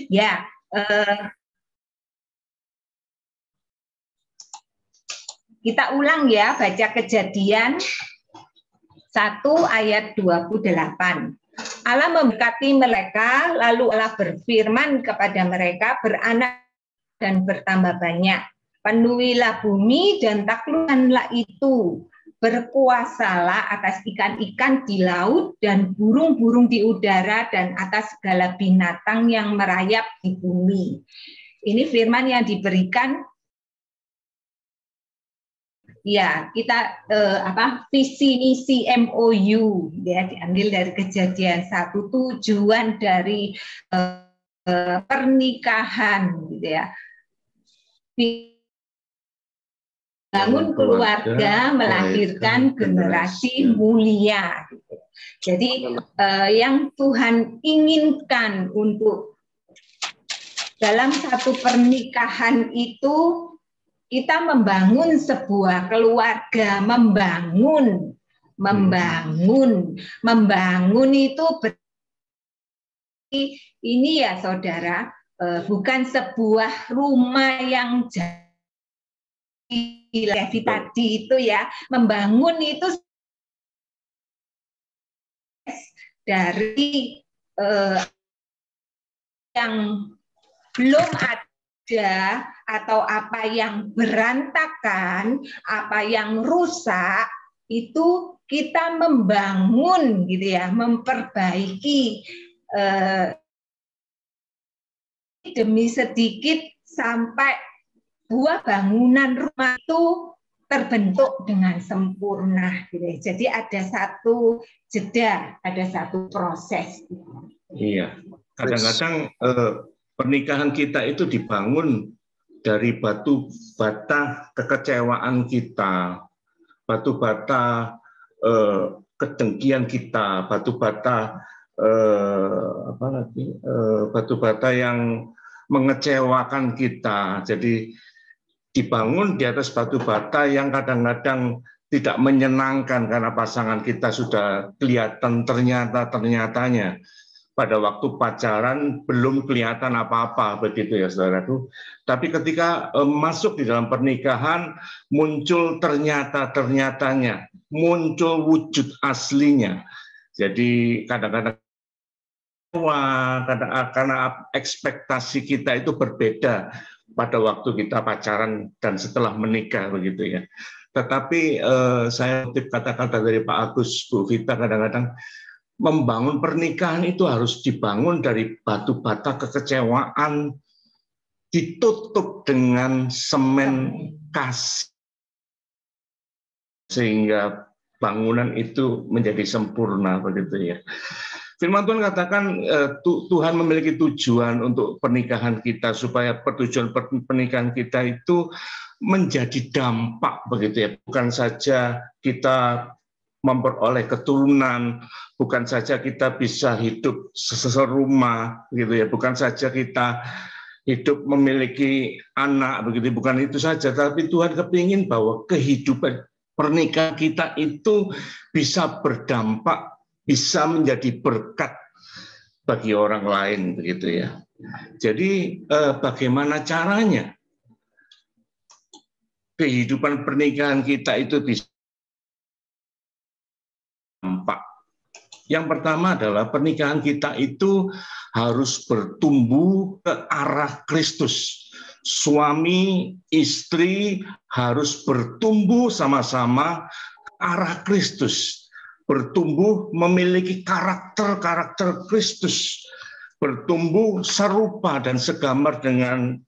Ya, kita ulang ya, baca Kejadian 1 ayat 28. Allah memberkati mereka, lalu Allah berfirman kepada mereka, beranak dan bertambah banyak. Penuhilah bumi dan taklukkanlah itu. Berkuasalah atas ikan-ikan di laut dan burung-burung di udara dan atas segala binatang yang merayap di bumi. Ini firman yang diberikan. Ya, kita visi misi MOU ya, diambil dari Kejadian 1, tujuan dari pernikahan gitu ya. Bangun keluarga, melahirkan generasi mulia. Gitu. Jadi yang Tuhan inginkan untuk dalam satu pernikahan itu kita membangun sebuah keluarga, membangun itu berarti ini ya saudara, bukan sebuah rumah yang tadi itu ya, membangun itu dari yang belum ada atau apa yang berantakan, apa yang rusak, itu kita membangun gitu ya, memperbaiki demi sedikit sampai buah bangunan rumah itu terbentuk dengan sempurna gitu ya. Jadi ada satu jeda, ada satu proses. Iya, kadang-kadang pernikahan kita itu dibangun dari batu bata kekecewaan kita, batu bata kedengkian kita, batu bata batu bata yang mengecewakan kita. Jadi dibangun di atas batu bata yang kadang-kadang tidak menyenangkan karena pasangan kita sudah kelihatan ternyatanya. Pada waktu pacaran belum kelihatan apa-apa begitu ya saudaraku. Tapi ketika masuk di dalam pernikahan muncul ternyatanya, muncul wujud aslinya. Jadi kadang-kadang karena ekspektasi kita itu berbeda pada waktu kita pacaran dan setelah menikah begitu ya. Tetapi saya kutip kata-kata dari Pak Agus, Bu Vita, kadang-kadang membangun pernikahan itu harus dibangun dari batu bata kekecewaan, ditutup dengan semen kasih, sehingga bangunan itu menjadi sempurna begitu ya. Firman Tuhan katakan Tuhan memiliki tujuan untuk pernikahan kita supaya tujuan pernikahan kita itu menjadi dampak begitu ya. Bukan saja kita memperoleh keturunan, bukan saja kita bisa hidup serumah gitu ya, bukan saja kita hidup memiliki anak begitu, bukan itu saja, tapi Tuhan kepingin bahwa kehidupan pernikahan kita itu bisa berdampak, bisa menjadi berkat bagi orang lain begitu ya. Jadi bagaimana caranya kehidupan pernikahan kita itu bisa dampak. Yang pertama adalah pernikahan kita itu harus bertumbuh ke arah Kristus. Suami, istri harus bertumbuh sama-sama ke arah Kristus. Bertumbuh memiliki karakter-karakter Kristus. Bertumbuh serupa dan segambar dengan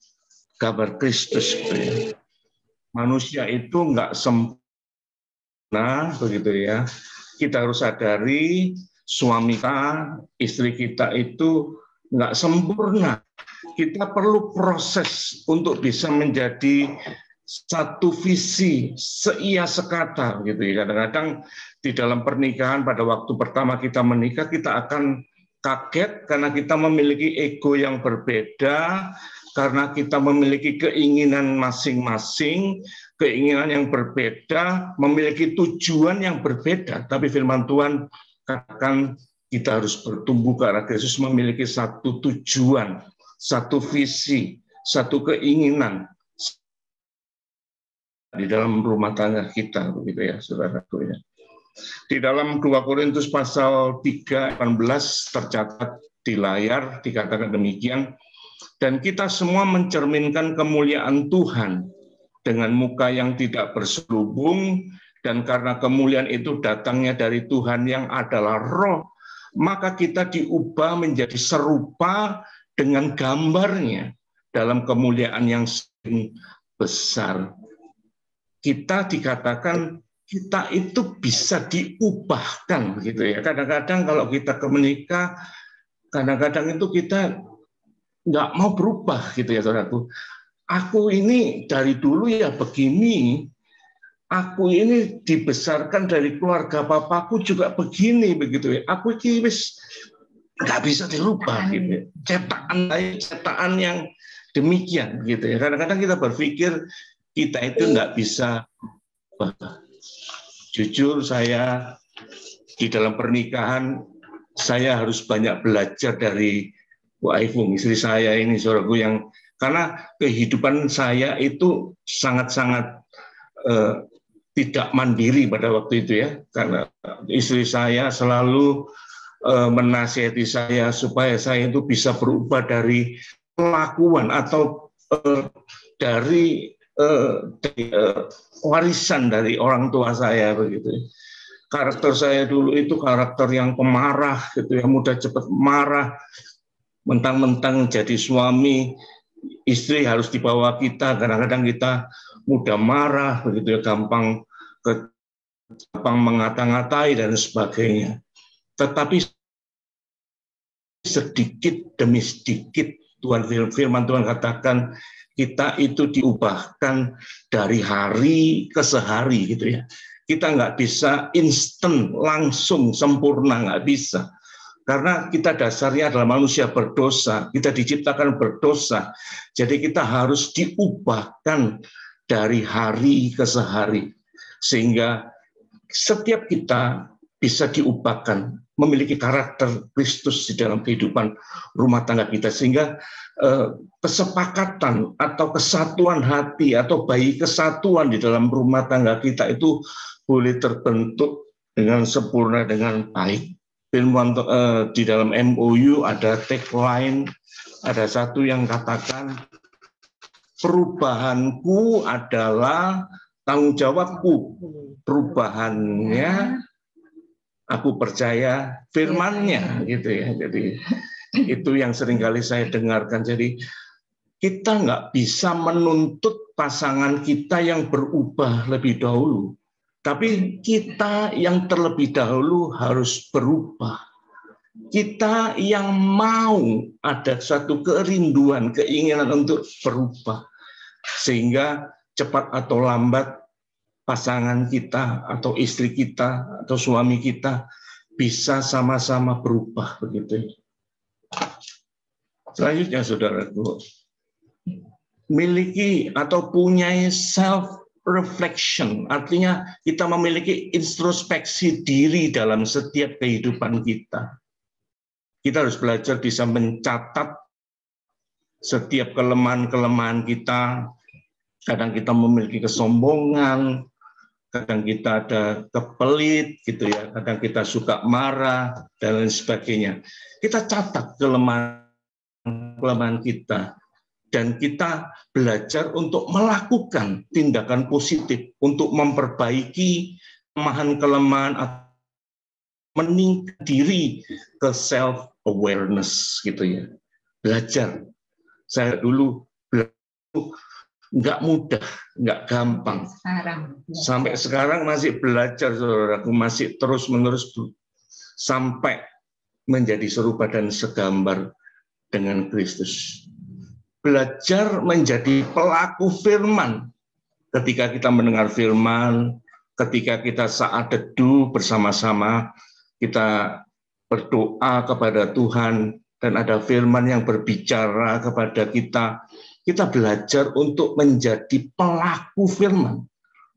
gambar Kristus. Manusia itu nggak sempurna, begitu ya. Kita harus sadari suami kita, istri kita itu nggak sempurna. Kita perlu proses untuk bisa menjadi satu visi, seia sekata gitu ya. Kadang-kadang di dalam pernikahan pada waktu pertama kita menikah kita akan kaget karena kita memiliki ego yang berbeda, karena kita memiliki keinginan masing-masing, keinginan yang berbeda, memiliki tujuan yang berbeda. Tapi firman Tuhan katakan kita harus bertumbuh ke arah Kristus, memiliki satu tujuan, satu visi, satu keinginan di dalam rumah tangga kita, begitu ya, saudaraku ya. Di dalam 2 Korintus pasal 3:18 tercatat di layar, dikatakan demikian, dan kita semua mencerminkan kemuliaan Tuhan dengan muka yang tidak berselubung, dan karena kemuliaan itu datangnya dari Tuhan yang adalah Roh, maka kita diubah menjadi serupa dengan gambarnya dalam kemuliaan yang semakin besar. Kita dikatakan kita itu bisa diubahkan, gitu ya. Kadang-kadang kalau kita menikah, kadang-kadang itu kita nggak mau berubah, gitu ya, saudaraku. Aku ini dari dulu ya begini, aku ini dibesarkan dari keluarga papaku juga begini, begitu ya. Aku ini nggak bisa dirubah, gitu ya. Cetakan yang demikian, gitu ya. Kadang-kadang kita berpikir kita itu nggak bisa. Jujur, saya di dalam pernikahan saya harus banyak belajar dari Bu Aifung, istri saya ini, saudaraku, yang karena kehidupan saya itu sangat-sangat tidak mandiri pada waktu itu ya, karena istri saya selalu menasihati saya supaya saya itu bisa berubah dari kelakuan atau dari warisan dari orang tua saya, begitu. Karakter saya dulu itu karakter yang pemarah, gitu ya, mudah cepat marah, mentang-mentang jadi suami, istri harus dibawa kita, kadang-kadang kita mudah marah, begitu ya, gampang mengata-ngatai dan sebagainya. Tetapi sedikit demi sedikit firman Tuhan katakan kita itu diubahkan dari hari ke sehari, gitu ya. Kita nggak bisa instan langsung sempurna, nggak bisa. Karena kita dasarnya adalah manusia berdosa, kita diciptakan berdosa. Jadi kita harus diubahkan dari hari ke sehari. Sehingga setiap kita bisa diubahkan, memiliki karakter Kristus di dalam kehidupan rumah tangga kita. Sehingga kesepakatan atau kesatuan hati atau bayi kesatuan di dalam rumah tangga kita itu boleh terbentuk dengan sempurna, dengan baik. Di dalam MOU ada tagline, ada satu yang katakan, perubahanku adalah tanggung jawabku, perubahannya aku percaya firman-Nya, gitu ya. Jadi itu yang seringkali saya dengarkan. Jadi kita nggak bisa menuntut pasangan kita yang berubah lebih dahulu, tapi kita yang terlebih dahulu harus berubah. Kita yang mau ada satu kerinduan, keinginan untuk berubah, sehingga cepat atau lambat pasangan kita atau istri kita atau suami kita bisa sama-sama berubah, begitu. Selanjutnya, saudaraku, miliki atau punya self reflection, artinya kita memiliki introspeksi diri dalam setiap kehidupan kita. Kita harus belajar bisa mencatat setiap kelemahan-kelemahan kita. Kadang kita memiliki kesombongan, kadang kita ada kepelit, gitu ya, kadang kita suka marah dan lain sebagainya. Kita catat kelemahan kita, dan kita belajar untuk melakukan tindakan positif untuk memperbaiki kelemahan-kelemahan atau meningkat diri ke self awareness, gitu ya. Belajar. Saya dulu nggak mudah, nggak gampang. Sampai sekarang masih belajar, saudaraku, masih terus-menerus sampai menjadi serupa dan segambar dengan Kristus. Belajar menjadi pelaku firman. Ketika kita mendengar firman, ketika kita saat teduh bersama-sama, kita berdoa kepada Tuhan, dan ada firman yang berbicara kepada kita, kita belajar untuk menjadi pelaku firman.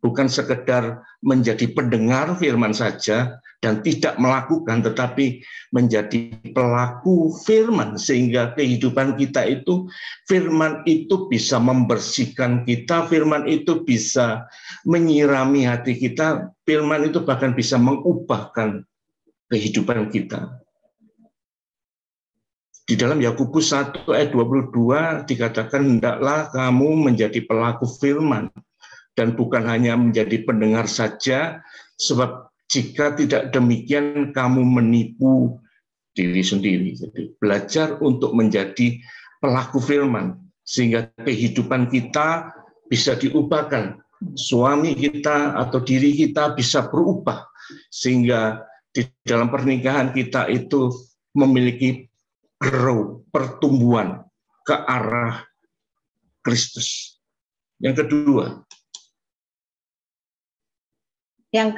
bukan sekedar menjadi pendengar firman saja dan tidak melakukan, tetapi menjadi pelaku firman, sehingga kehidupan kita itu, firman itu bisa membersihkan kita, firman itu bisa menyirami hati kita, firman itu bahkan bisa mengubahkan kehidupan kita. Di dalam Yakobus 1 ayat 22 dikatakan, hendaklah kamu menjadi pelaku firman dan bukan hanya menjadi pendengar saja, sebab jika tidak demikian kamu menipu diri sendiri. Jadi belajar untuk menjadi pelaku firman sehingga kehidupan kita bisa diubahkan. Suami kita atau diri kita bisa berubah sehingga di dalam pernikahan kita itu memiliki pertumbuhan ke arah Kristus. Yang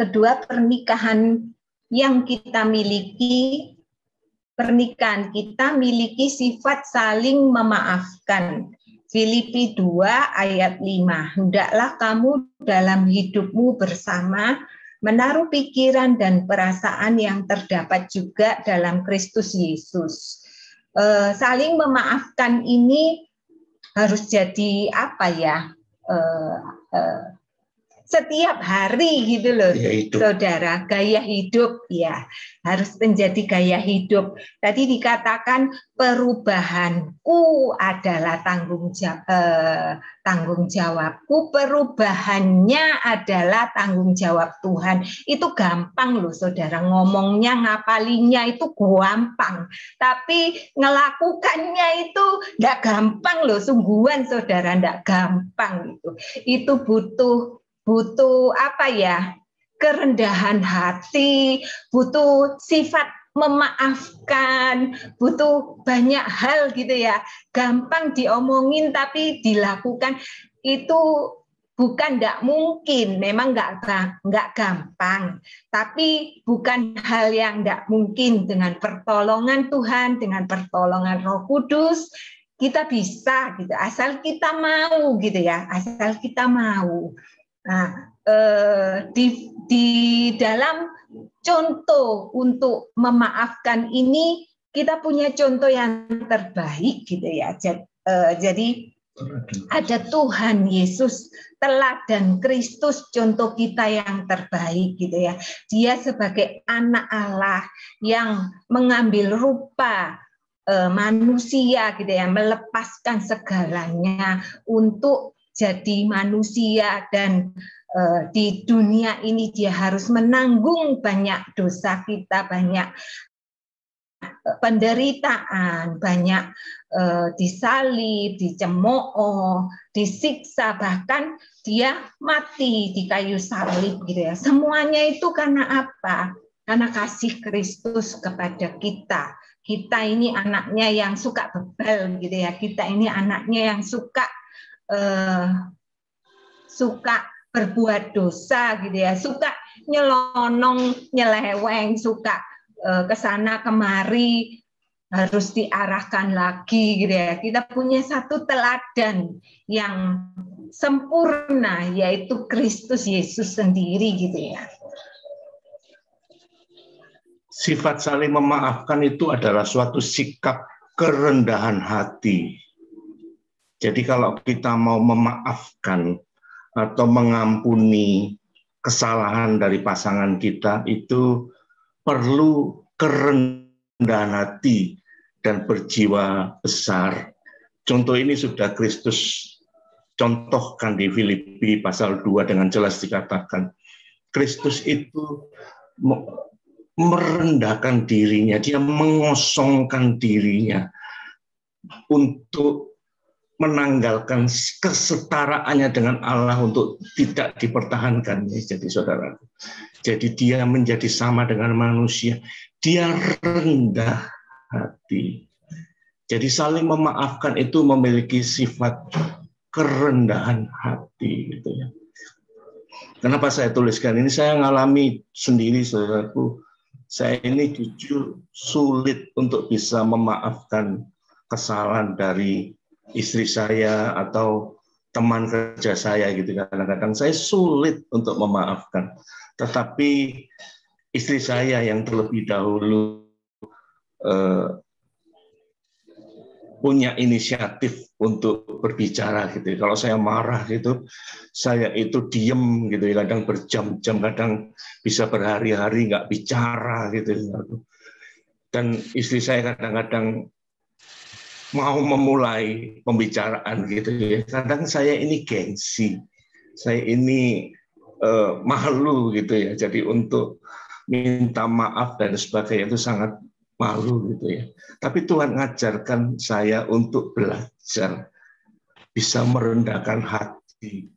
kedua, pernikahan yang kita miliki, pernikahan kita miliki sifat saling memaafkan. Filipi 2 ayat 5, hendaklah kamu dalam hidupmu bersama menaruh pikiran dan perasaan yang terdapat juga dalam Kristus Yesus. Saling memaafkan ini harus jadi apa ya? Setiap hari gitu loh, saudara, gaya hidup ya, harus menjadi gaya hidup. Tadi dikatakan perubahanku adalah tanggung jawabku, perubahannya adalah tanggung jawab Tuhan. Itu gampang loh, saudara, ngomongnya, ngapalinya itu gampang, tapi ngelakukannya itu nggak gampang loh, sungguhan, saudara, nggak gampang itu. Itu butuh apa ya, kerendahan hati, butuh sifat memaafkan, butuh banyak hal gitu ya. Gampang diomongin tapi dilakukan itu bukan nggak mungkin, memang nggak gampang, tapi bukan hal yang nggak mungkin. Dengan pertolongan Tuhan, dengan pertolongan Roh Kudus, kita bisa gitu, asal kita mau gitu ya, asal kita mau. Nah, di dalam contoh untuk memaafkan ini kita punya contoh yang terbaik gitu ya. Jadi ada Tuhan Yesus, teladan Kristus, contoh kita yang terbaik gitu ya. Dia sebagai anak Allah yang mengambil rupa manusia gitu ya, melepaskan segalanya untuk jadi manusia, dan di dunia ini dia harus menanggung banyak dosa kita, banyak penderitaan, banyak disalib, dicemooh, disiksa, bahkan dia mati di kayu salib gitu ya. Semuanya itu karena apa? Karena kasih Kristus kepada kita. Kita ini anaknya yang suka bebal gitu ya. Kita ini anaknya yang suka berbuat dosa gitu ya, suka nyelonong, nyeleweng, suka kesana kemari, harus diarahkan lagi gitu ya. Kita punya satu teladan yang sempurna, yaitu Kristus Yesus sendiri gitu ya. Sifat saling memaafkan itu adalah suatu sikap kerendahan hati. Jadi kalau kita mau memaafkan atau mengampuni kesalahan dari pasangan kita, itu perlu kerendahan hati dan berjiwa besar. Contoh ini sudah Kristus contohkan di Filipi pasal 2 dengan jelas dikatakan. Kristus itu merendahkan dirinya, dia mengosongkan dirinya untuk menanggalkan kesetaraannya dengan Allah untuk tidak dipertahankan. Jadi saudara, jadi dia menjadi sama dengan manusia, dia rendah hati. Jadi saling memaafkan itu memiliki sifat kerendahan hati gitu ya. Kenapa saya tuliskan ini? Saya ngalami sendiri, saudaraku. Saya ini jujur sulit untuk bisa memaafkan kesalahan dari istri saya atau teman kerja saya gitu. Kadang-kadang saya sulit untuk memaafkan. Tetapi istri saya yang terlebih dahulu punya inisiatif untuk berbicara gitu. Kalau saya marah gitu, saya itu diem gitu, kadang berjam-jam, kadang bisa berhari-hari nggak bicara gitu. Dan istri saya kadang-kadang mau memulai pembicaraan gitu ya. Kadang saya ini gengsi, saya ini malu gitu ya. Jadi untuk minta maaf dan sebagainya itu sangat malu gitu ya. Tapi Tuhan ngajarkan saya untuk belajar, bisa merendahkan hati,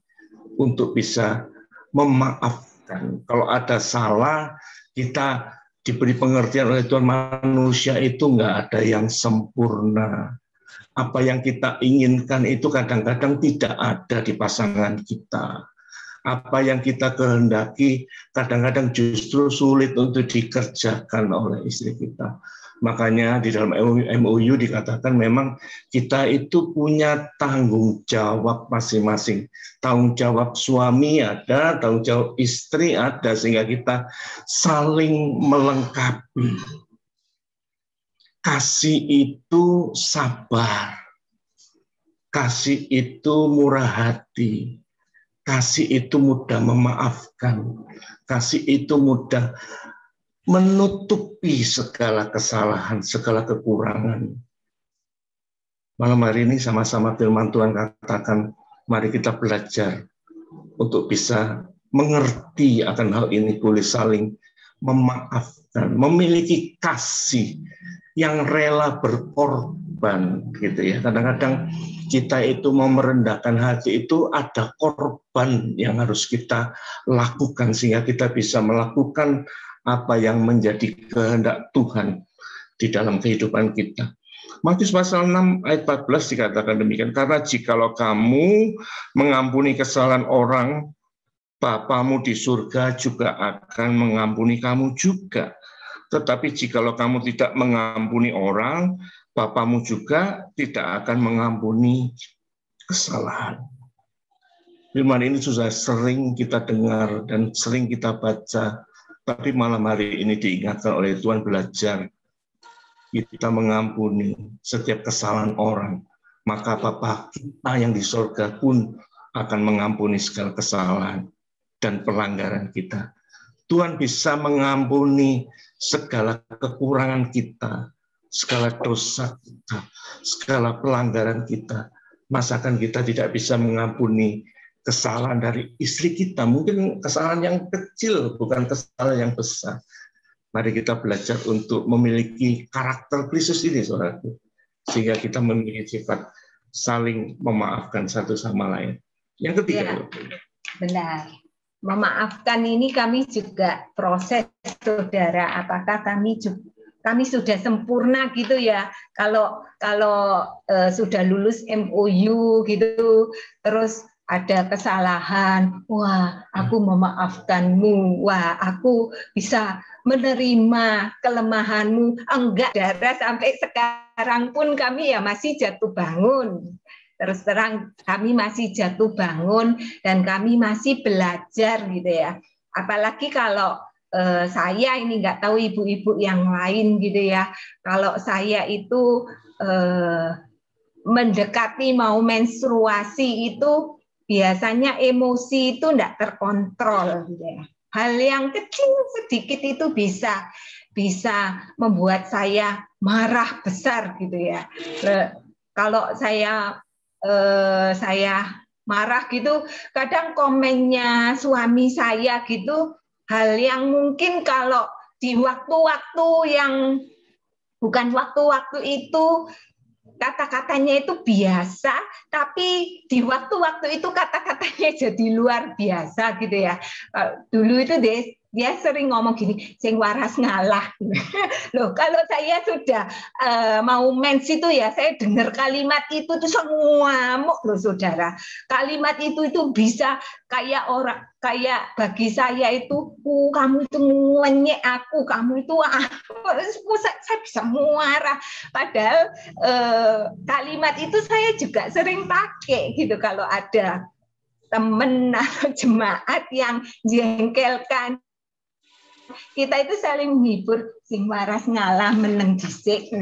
untuk bisa memaafkan. Kalau ada salah, kita diberi pengertian oleh Tuhan, manusia itu nggak ada yang sempurna. Apa yang kita inginkan itu kadang-kadang tidak ada di pasangan kita. Apa yang kita kehendaki kadang-kadang justru sulit untuk dikerjakan oleh istri kita. Makanya di dalam MOU dikatakan memang kita itu punya tanggung jawab masing-masing. Tanggung jawab suami ada, tanggung jawab istri ada, sehingga kita saling melengkapi. Kasih itu sabar, kasih itu murah hati, kasih itu mudah memaafkan, kasih itu mudah menutupi segala kesalahan, segala kekurangan. Malam hari ini sama-sama firman Tuhan katakan, mari kita belajar untuk bisa mengerti akan hal ini, boleh saling memaafkan, memiliki kasih yang rela berkorban gitu ya. Kadang-kadang kita itu mau merendahkan hati itu ada korban yang harus kita lakukan sehingga kita bisa melakukan apa yang menjadi kehendak Tuhan di dalam kehidupan kita. Matius pasal 6 ayat 14 dikatakan demikian, karena jikalau kamu mengampuni kesalahan orang, Bapamu di surga juga akan mengampuni kamu juga. Tetapi jikalau kamu tidak mengampuni orang, Bapamu juga tidak akan mengampuni kesalahan. Firman ini sudah sering kita dengar dan sering kita baca, tapi malam hari ini diingatkan oleh Tuhan, belajar kita mengampuni setiap kesalahan orang, maka Bapa kita yang di surga pun akan mengampuni segala kesalahan dan pelanggaran kita. Tuhan bisa mengampuni segala kekurangan kita, segala dosa kita, segala pelanggaran kita. Masakan kita tidak bisa mengampuni kesalahan dari istri kita? Mungkin kesalahan yang kecil, bukan kesalahan yang besar. Mari kita belajar untuk memiliki karakter Kristus ini, saudaraku, sehingga kita memiliki sifat saling memaafkan satu sama lain. Yang ketiga, benar. Memaafkan ini kami juga proses, saudara. Apakah kami sudah sempurna gitu ya? Kalau sudah lulus MOU gitu, terus ada kesalahan, wah aku memaafkanmu, wah aku bisa menerima kelemahanmu. Enggak, saudara, sampai sekarang pun kami ya masih jatuh bangun. Terus terang kami masih jatuh bangun dan kami masih belajar gitu ya. Apalagi kalau saya ini nggak tahu ibu-ibu yang lain gitu ya. Kalau saya itu mendekati mau menstruasi itu biasanya emosi itu nggak terkontrol gitu ya. Hal yang kecil sedikit itu bisa membuat saya marah besar gitu ya. Kalau saya marah gitu, kadang komennya suami saya gitu, hal yang mungkin kalau di waktu-waktu yang bukan waktu-waktu itu kata-katanya itu biasa, tapi di waktu-waktu itu kata-katanya jadi luar biasa gitu ya. Dulu itu dia sering ngomong gini, sing waras ngalah. Loh, kalau saya sudah mau mens itu ya, saya dengar kalimat itu tuh ngamuk loh saudara. Kalimat itu bisa kayak bagi saya itu, kamu itu ngenyek aku, kamu itu saya bisa marah. Padahal kalimat itu saya juga sering pakai gitu kalau ada teman atau jemaat yang jengkelkan. Kita itu saling menghibur, sing waras ngalah meneng dhisik.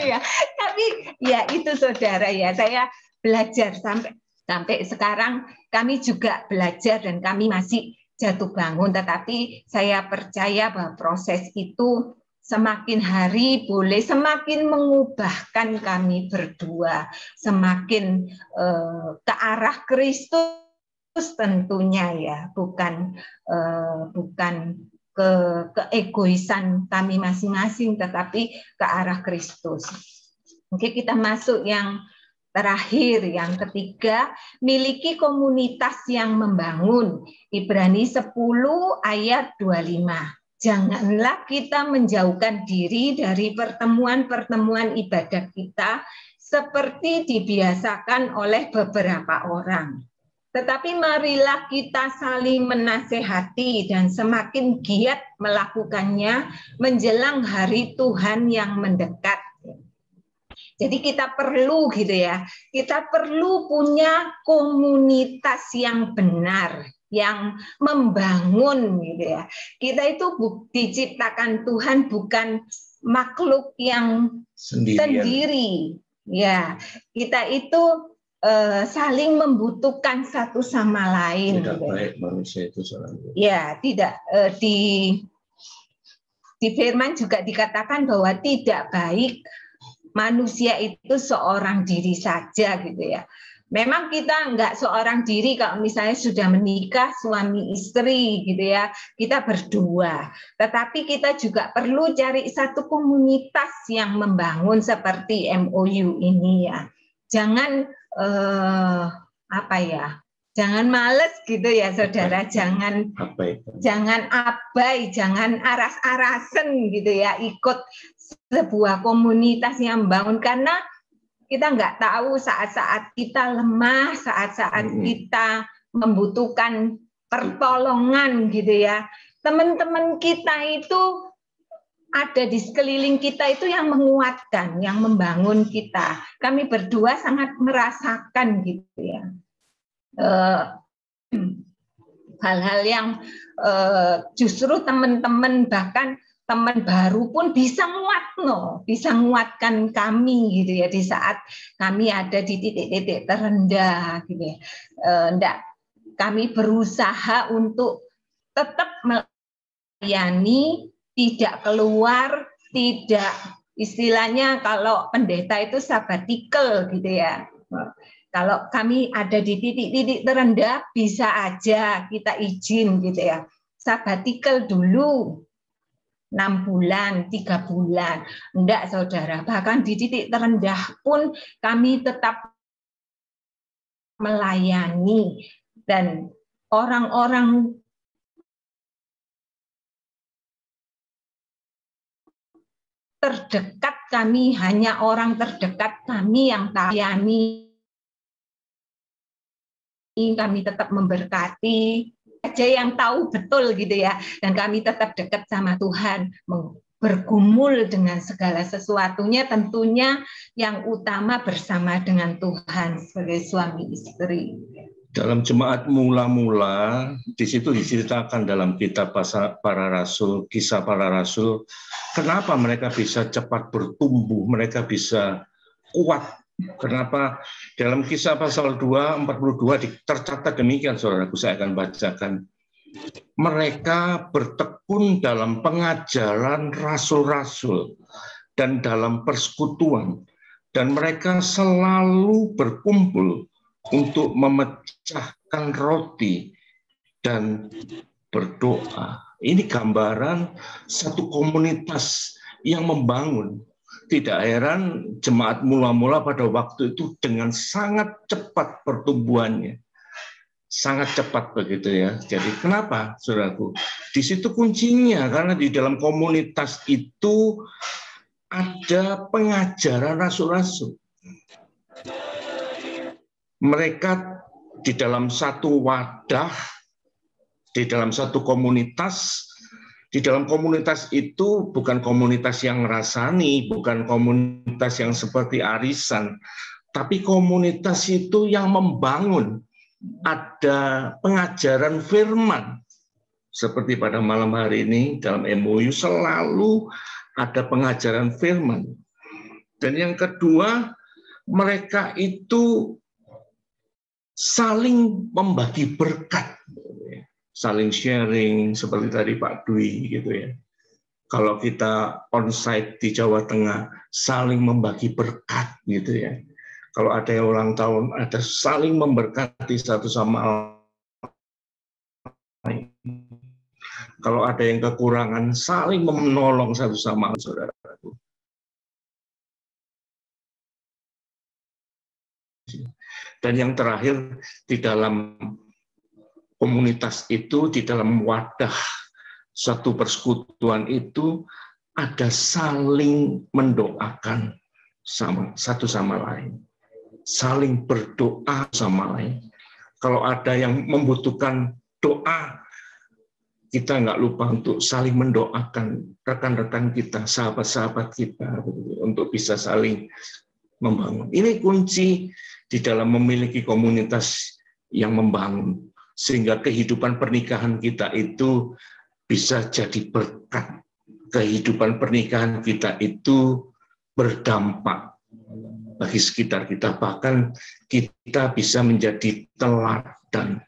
Ya. Tapi ya itu saudara ya, saya belajar sampai sekarang kami juga belajar dan kami masih jatuh bangun, tetapi saya percaya bahwa proses itu semakin hari boleh semakin mengubahkan kami berdua, semakin ke arah Kristus tentunya ya, bukan keegoisan kami masing-masing, tetapi ke arah Kristus. Oke, kita masuk yang terakhir, yang ketiga, miliki komunitas yang membangun. Ibrani 10 ayat 25. Janganlah kita menjauhkan diri dari pertemuan-pertemuan ibadah kita seperti dibiasakan oleh beberapa orang. Tetapi marilah kita saling menasehati dan semakin giat melakukannya menjelang hari Tuhan yang mendekat. Jadi kita perlu gitu ya, kita perlu punya komunitas yang benar, yang membangun gitu ya. Kita itu diciptakan Tuhan bukan makhluk yang sendiri. Ya, kita itu saling membutuhkan satu sama lain. Tidak baik manusia itu selalu. Ya, tidak di firman juga dikatakan bahwa tidak baik manusia itu seorang diri saja gitu ya. Memang kita nggak seorang diri kalau misalnya sudah menikah suami istri gitu ya, kita berdua. Tetapi kita juga perlu cari satu komunitas yang membangun seperti MOU ini ya. Jangan jangan males gitu ya saudara, jangan abai, jangan aras-arasen gitu ya ikut sebuah komunitas yang membangun, karena kita nggak tahu saat-saat kita lemah, saat-saat kita membutuhkan pertolongan gitu ya, teman-teman kita itu ada di sekeliling kita itu yang menguatkan, yang membangun kita. Kami berdua sangat merasakan gitu ya. Hal-hal yang justru teman-teman, bahkan teman baru pun bisa menguatkan kami gitu ya di saat kami ada di titik-titik terendah gitu ya. Kami berusaha untuk tetap melayani, tidak keluar, tidak istilahnya kalau pendeta itu sabbatical gitu ya. Kalau kami ada di titik-titik terendah, bisa aja kita izin gitu ya. Sabbatical dulu 6 bulan, 3 bulan. Enggak saudara, bahkan di titik terendah pun kami tetap melayani, dan orang-orang terdekat kami, hanya orang terdekat kami yang melayani, kami tetap memberkati aja, yang tahu betul gitu ya, dan kami tetap dekat sama Tuhan, bergumul dengan segala sesuatunya, tentunya yang utama bersama dengan Tuhan sebagai suami istri. Dalam jemaat mula-mula, di situ diceritakan dalam kitab para rasul, kisah para rasul, kenapa mereka bisa cepat bertumbuh, mereka bisa kuat. Kenapa? Dalam kisah pasal 2:42 tercatat demikian, saudaraku, saya akan bacakan. Mereka bertekun dalam pengajaran rasul-rasul dan dalam persekutuan, dan mereka selalu berkumpul untuk memecahkan roti dan berdoa. Ini gambaran satu komunitas yang membangun. Tidak heran jemaat mula-mula pada waktu itu dengan sangat cepat pertumbuhannya. sangat cepat begitu ya. Jadi kenapa, saudaraku? Di situ kuncinya, karena di dalam komunitas itu ada pengajaran rasul-rasul. Mereka di dalam satu wadah, di dalam satu komunitas. Di dalam komunitas itu bukan komunitas yang rasani, bukan komunitas yang seperti arisan, tapi komunitas itu yang membangun. Ada pengajaran firman. Seperti pada malam hari ini dalam MOU selalu ada pengajaran firman. Dan yang kedua, mereka itu saling membagi berkat. Saling sharing seperti tadi Pak Dwi gitu ya. Kalau kita onsite di Jawa Tengah, saling membagi berkat gitu ya. Kalau ada yang ulang tahun, ada saling memberkati satu sama lain. Kalau ada yang kekurangan, saling menolong satu sama lain, saudaraku. Dan yang terakhir, di dalam komunitas itu, di dalam wadah satu persekutuan itu, ada saling mendoakan satu sama lain. Saling berdoa sama lain. Kalau ada yang membutuhkan doa, kita nggak lupa untuk saling mendoakan rekan-rekan kita, sahabat-sahabat kita, untuk bisa saling membangun. Ini kunci di dalam memiliki komunitas yang membangun. Sehingga kehidupan pernikahan kita itu bisa jadi berkat. Kehidupan pernikahan kita itu berdampak bagi sekitar kita. Bahkan kita bisa menjadi teladan,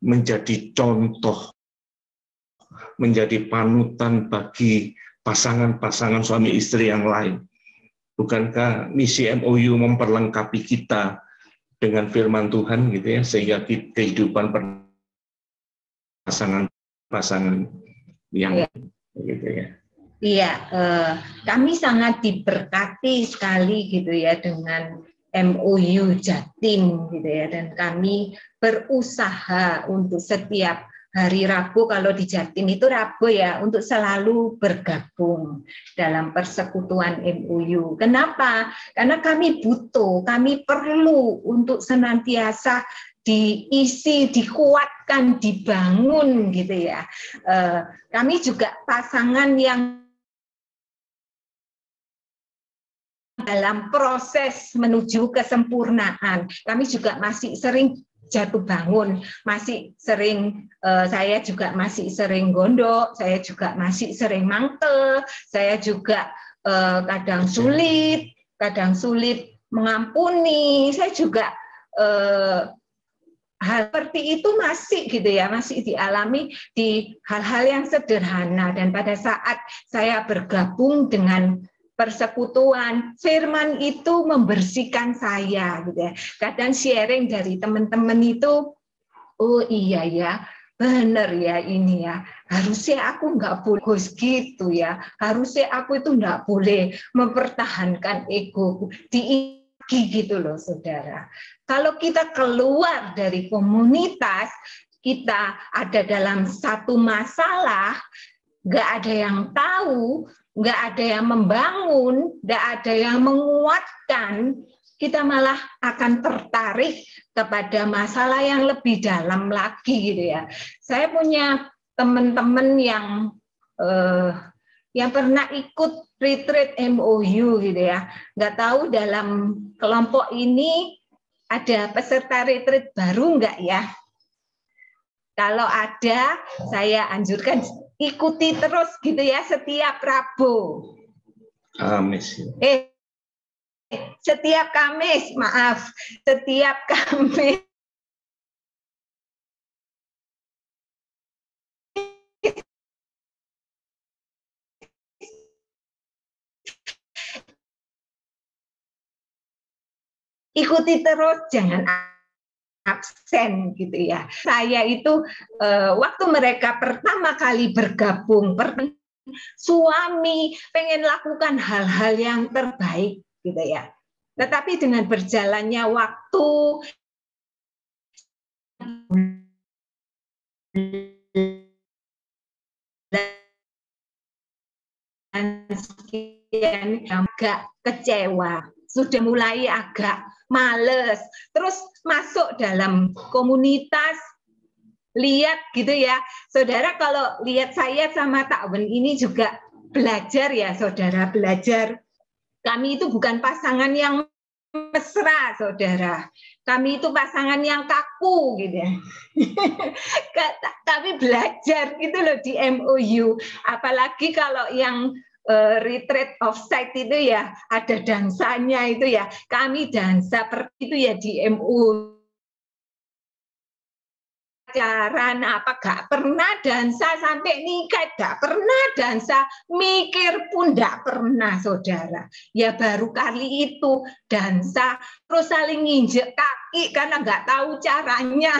menjadi contoh, menjadi panutan bagi pasangan-pasangan suami istri yang lain. Bukankah misi MOU memperlengkapi kita dengan firman Tuhan gitu ya, sehingga kehidupan pasangan yang gitu ya. Iya, kami sangat diberkati sekali gitu ya dengan MOU Jatim gitu ya, dan kami berusaha untuk setiap hari Rabu, kalau di Jatim itu Rabu ya, untuk selalu bergabung dalam persekutuan MOU. Kenapa? Karena kami butuh, kami perlu untuk senantiasa diisi, dikuatkan, dibangun gitu ya. Kami juga pasangan yang dalam proses menuju kesempurnaan. Kami juga masih sering jatuh bangun, masih sering, saya juga masih sering gondok, saya juga masih sering mangkel, saya juga kadang sulit mengampuni, saya juga hal seperti itu masih gitu ya, masih dialami di hal-hal yang sederhana. Dan pada saat saya bergabung dengan persekutuan, firman itu membersihkan saya gitu ya. Kadang sharing dari teman-teman itu, oh iya ya, benar ya ini ya, harusnya aku nggak boleh gitu ya, harusnya aku itu nggak boleh mempertahankan ego gitu loh saudara. Kalau kita keluar dari komunitas, kita ada dalam satu masalah, nggak ada yang tahu, nggak ada yang membangun, nggak ada yang menguatkan, kita malah akan tertarik kepada masalah yang lebih dalam lagi gitu ya. Saya punya teman-teman yang pernah ikut retreat MOU gitu ya. Nggak tahu dalam kelompok ini ada peserta retreat baru nggak ya? Kalau ada, saya anjurkan ikuti terus gitu ya setiap Rabu. Setiap Kamis, maaf, setiap Kamis. Ikuti terus, jangan absen gitu ya. Saya itu waktu mereka pertama kali bergabung, suami pengen lakukan hal-hal yang terbaik gitu ya. Tetapi dengan berjalannya waktu, sekian agak kecewa, sudah mulai agak males, terus masuk dalam komunitas, lihat gitu ya, saudara. Kalau lihat saya sama Takwen ini juga belajar ya, saudara, belajar. Kami itu bukan pasangan yang mesra, saudara. Kami itu pasangan yang kaku gitu ya. Tapi belajar gitu loh di MOU. Apalagi kalau yang retreat offsite itu ya, ada dansanya itu ya. Kami dansa itu ya di MOU. Pacaran apa gak pernah dansa sampai nikah, gak pernah dansa, mikir pun gak pernah, saudara. Ya baru kali itu dansa terus saling nginjek kaki karena gak tahu caranya.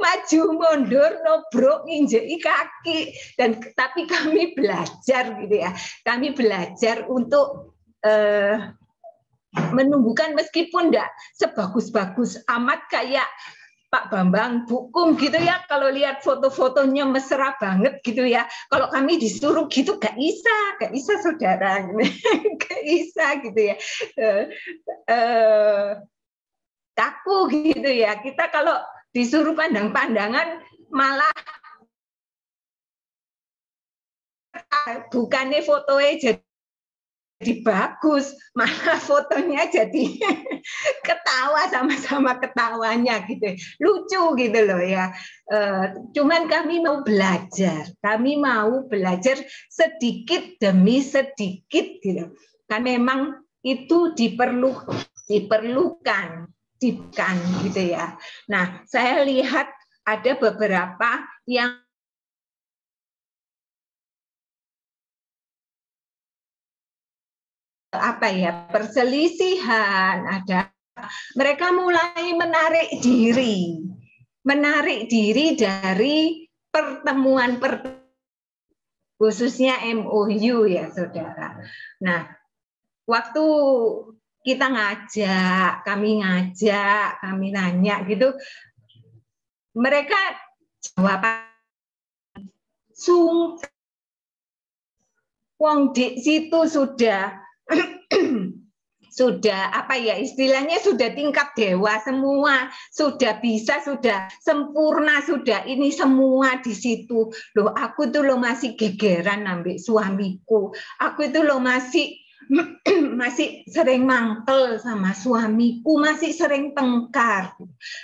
Maju mundur nobrok nginjeki kaki, dan tapi kami belajar gitu ya. Kami belajar untuk menumbuhkan, meskipun enggak sebagus-bagus amat kayak Pak Bambang Bukum gitu ya. Kalau lihat foto-fotonya mesra banget gitu ya. Kalau kami disuruh gitu gak bisa, saudara. Gak bisa gitu ya. Kaku gitu ya. Kita kalau disuruh pandang-pandangan malah bukannya fotonya jadi bagus, malah fotonya jadi ketawa, sama-sama ketawanya gitu, lucu gitu loh ya. Cuman kami mau belajar sedikit demi sedikit gitu, kan memang itu diperlukan gitu ya. Nah, saya lihat ada beberapa yang perselisihan, ada mereka mulai menarik diri dari pertemuan khususnya MOU ya, saudara. Nah, waktu kita kami nanya gitu, mereka jawab sungkan. Wong di situ sudah istilahnya sudah tingkat dewa semua, sudah bisa, sudah sempurna, sudah ini semua di situ. Loh, aku tuh lo masih gegeran ambil suamiku. Aku itu lo masih sering mangkel sama suamiku, masih sering tengkar.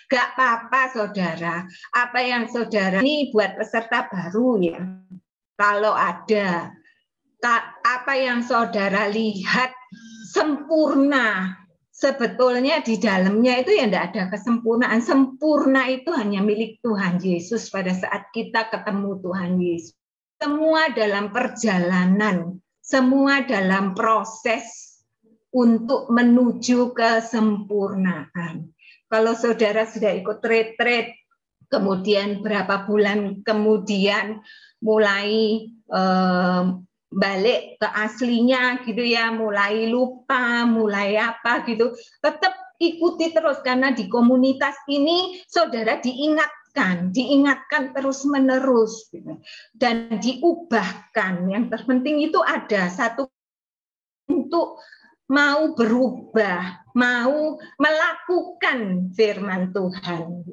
Gak apa-apa, saudara. Apa yang saudara ini buat peserta baru ya. Kalau ada apa yang saudara lihat sempurna, sebetulnya di dalamnya itu ya tidak ada kesempurnaan. Sempurna itu hanya milik Tuhan Yesus pada saat kita ketemu Tuhan Yesus. Semua dalam perjalanan, semua dalam proses untuk menuju kesempurnaan. Kalau saudara sudah ikut retreat, kemudian berapa bulan kemudian mulai balik ke aslinya gitu ya, mulai lupa, mulai apa gitu, tetap ikuti terus, karena di komunitas ini saudara diingatkan terus menerus gitu. Dan diubahkan. Yang terpenting itu ada satu untuk mau berubah, mau melakukan firman Tuhan.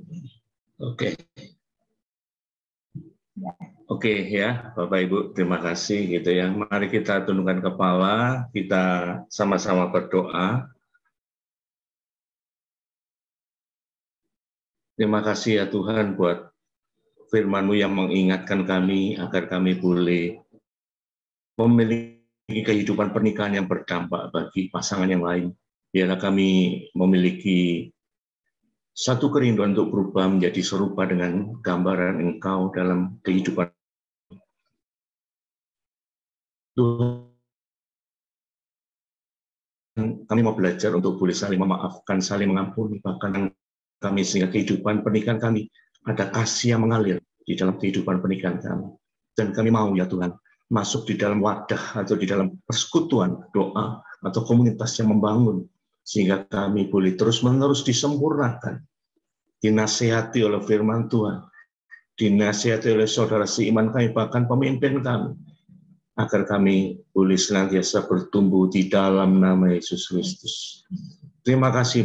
Oke ya, Bapak Ibu, terima kasih gitu ya. Mari kita tundukkan kepala, kita sama-sama berdoa. Terima kasih ya Tuhan buat firman-Mu yang mengingatkan kami agar kami boleh memiliki kehidupan pernikahan yang berdampak bagi pasangan yang lain. Biarlah kami memiliki satu kerinduan untuk berubah menjadi serupa dengan gambaran Engkau dalam kehidupan. Kami mau belajar untuk boleh saling memaafkan, saling mengampuni, bahkan kami sehingga kehidupan pernikahan kami ada kasih yang mengalir di dalam kehidupan pernikahan kami. Dan kami mau ya Tuhan masuk di dalam wadah atau di dalam persekutuan doa atau komunitas yang membangun, sehingga kami boleh terus-menerus disempurnakan, dinasehati oleh firman Tuhan, dinasihati oleh saudara seiman kami, bahkan pemimpin kami, agar kami boleh senantiasa bertumbuh di dalam nama Yesus Kristus. Terima kasih